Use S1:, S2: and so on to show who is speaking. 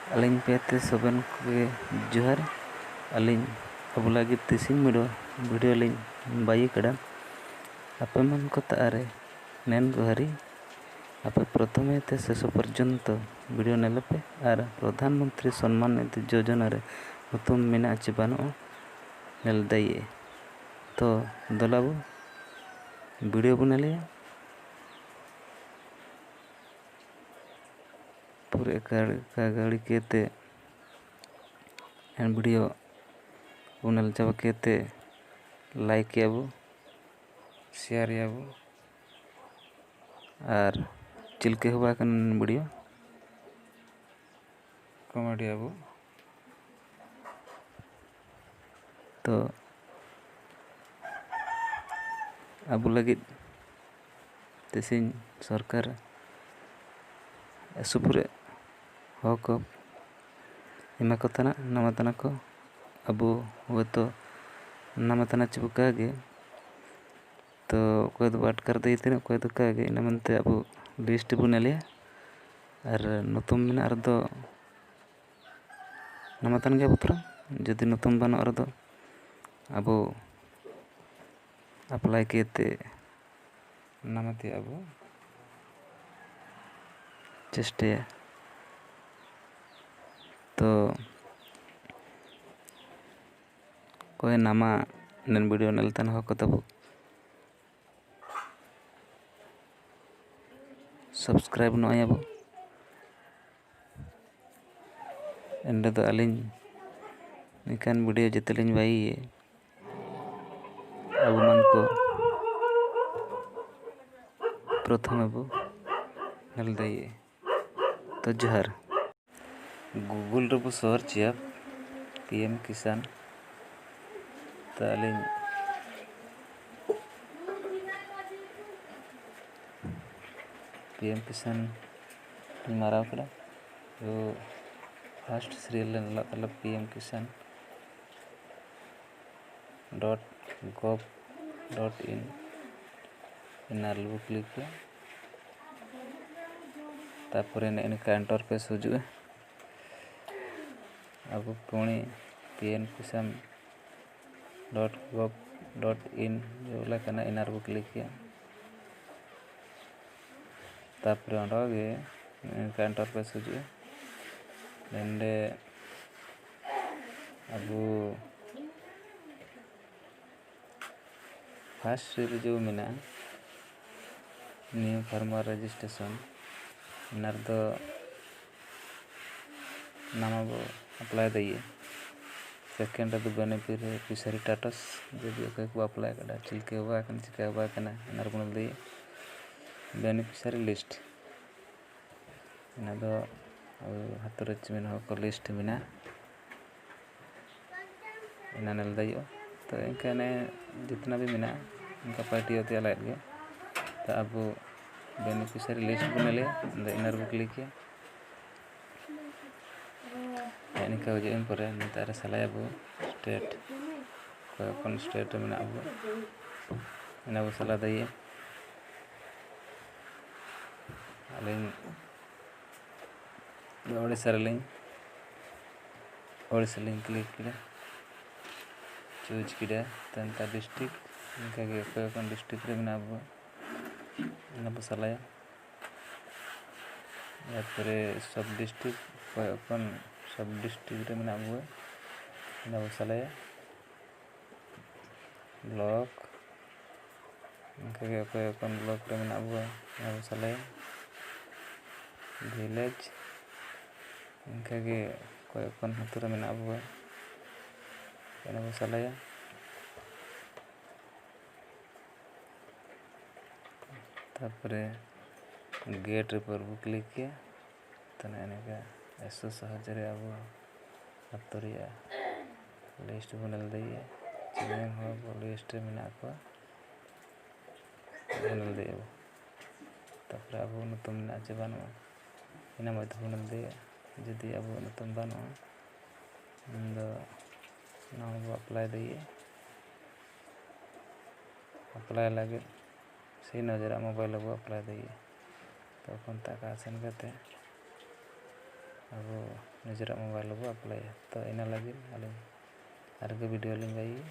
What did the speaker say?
S1: अलिंग पेते सोबन के जोहर अलिंग अब लगे तीसिंग वीडियो लिंग बाई कड़ा आपे मन को तारे नेन गुहारी आपे प्रथमे ते शेष पर्यंत वीडियो नेलपे और प्रधानमंत्री सम्मान निधि योजना रे तुम मेना चिबानो नेल दइए तो दलाबू वीडियो बना पूरे गाड़ी केते एंड वीडियो उनल चाबा केते लाइक याबू शेयर याबू और चिलके हुआ कन वीडियो कमेंट याबू तो अब लगे तेसिंग सरकार सुपुरे हक एमा कतना नामतना को अब वो तो नामतना चिपकागे तो कोई तो अटकर देते कोई तो कागे इन मनते अब लिस्ट बुनेले और नतुम में अर्दो नामतन के पुत्र जदि नतुम बन अर्दो अब अप्लाई केते नामते अब चेष्टे तो कोई नामा नन वीडियो नेलतन हक तब सब्सक्राइब नय अब एंडे तो अलिंग निकान वीडियो जितलिंग बाई अब मन को प्रथम अब नल दइए तो जोहर गूगल रे सर्च या पीएम किसान तो अलिंग पीएम किसान मारा कड़ा तो फर्स्ट सीरियल मतलब पीएम किसान .gov.in इनारलू क्लिक किया तापर इनका इंटरफेस हो जुए अब पुणी पीएम किसान .gov.in जो लखना इनार को क्लिक किया तापर अंडे इनका इंटरफेस हो जुए एंडे अब फर्स्ट जो मिना न्यू फार्मर रजिस्ट्रेशन इनार तो नाम अप्लाई दिए सेकेंड तो बेनिफिशियरी स्टेटस जो को अप्लाई करा चिलके हुआ चिका हुआ इनार को दिए बेनिफिशियरी लिस्ट इन हाथ में को लिस्ट में इन नल दिए तो इनका जितना भी मिना इनका पार्टी होती है अलग तो अब बेनिफिशियरी लिस्ट बना लिया इनर को क्लिक किया इनका हो जाए पर नितार सलाह अब स्टेट कोई स्टेट में अब इन सलाह दिए अलिंग ओडिशा लिंक क्लिक किया चूज किया तो इनका डिस्ट्रिक्ट इनका कोई डिस्ट्रिक्ट रे में अब सलाह या सब डिस्ट्रिक्ट कोई सब डिस्ट्रिक्ट रे में अब सलाह ब्लॉक इनका कोई ब्लॉक रे में अब सलाह विलेज इनका कोई हतुर में अब सलाह तापरे गेट पर क्लिक किया तो ऐसा सहज अब हतरिया लिस्ट बनल दिए चिमेंग हो लिस्ट में बनल दिए तापर अब नतुम चे बानो इन मत बनल दिए जदि अब नतुम बानो नाम अप्लाई दिए अप्लाई लगे से नजर मोबाइल अब अप्लाई दिए तक आसन करते ᱟᱵᱚ ᱱᱤᱡᱮᱨᱟᱜ ᱢᱳᱵᱟᱭᱤᱞ ᱨᱮᱵᱚ ᱮᱯᱞᱟᱭᱟ᱾ ᱛᱚ ᱤᱱᱟᱹ ᱞᱟᱹᱜᱤᱫ ᱟᱹᱞᱤᱧ ᱟᱨᱜᱮ ᱵᱷᱤᱰᱤᱭᱳ ᱞᱤᱧ ᱵᱟᱹᱭᱤᱭᱟ᱾